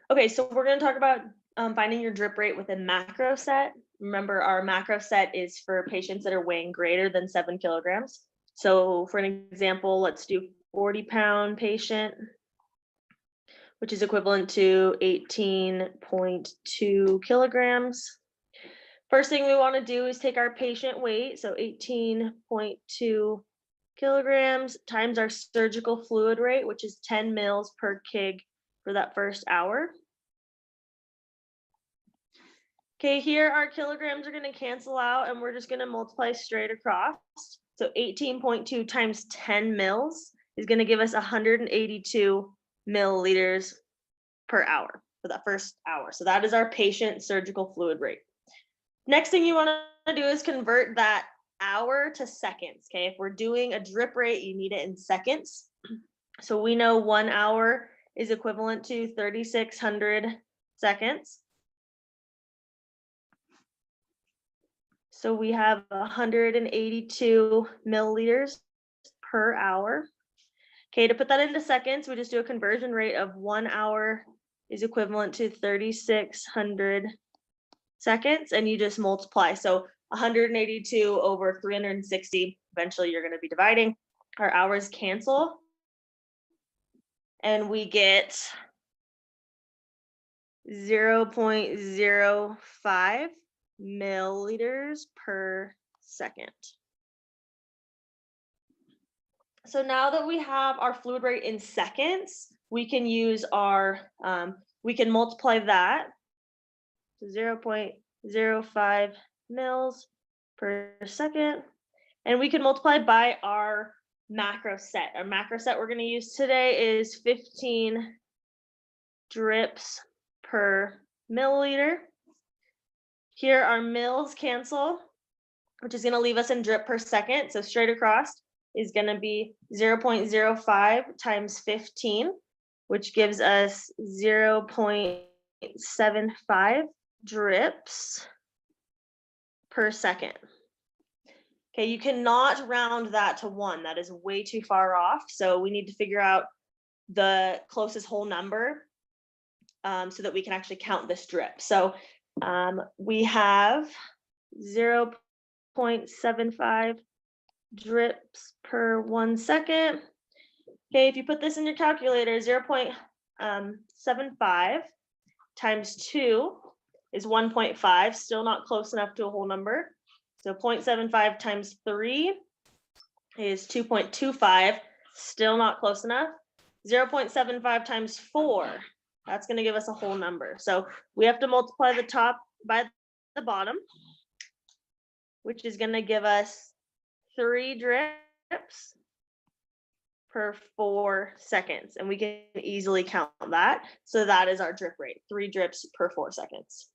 Okay, so we're going to talk about finding your drip rate with a macro set. Remember, our macro set is for patients that are weighing greater than 7 kilograms. So, for an example, let's do 40-pound patient, which is equivalent to 18.2 kilograms. First thing we want to do is take our patient weight, so 18.2 kilograms times our surgical fluid rate, which is 10 mils per kg for that first hour. Okay, here our kilograms are going to cancel out and we're just going to multiply straight across. So 18.2 times 10 mils is going to give us 182 milliliters per hour for that first hour. So that is our patient surgical fluid rate. Next thing you want to do is convert that hour to seconds. Okay, if we're doing a drip rate, you need it in seconds. So we know 1 hour is equivalent to 3,600 seconds. So we have 182 milliliters per hour. Okay, to put that into seconds, we just do a conversion rate of 1 hour is equivalent to 3,600 seconds, and you just multiply. So 182 over 360, eventually you're going to be dividing. Our hours cancel, and we get 0.05 milliliters per second. So now that we have our fluid rate in seconds, we can use our, we can multiply that to 0.05 mils per second, and we can multiply by our macro set. Our macro set we're going to use today is 15 drips per milliliter. Here our mils cancel, which is going to leave us in drip per second. So straight across is going to be 0.05 times 15, which gives us 0.75 drips per second. Okay, you cannot round that to 1. That is way too far off. So we need to figure out the closest whole number so that we can actually count this drip. So we have 0.75 drips per 1 second. Okay, if you put this in your calculator, 0.75 times 2 is 1.5, still not close enough to a whole number. So 0.75 times 3 is 2.25, still not close enough. 0.75 times 4, that's going to give us a whole number. So we have to multiply the top by the bottom, which is going to give us 3 drips per 4 seconds. And we can easily count that. So that is our drip rate, 3 drips per 4 seconds.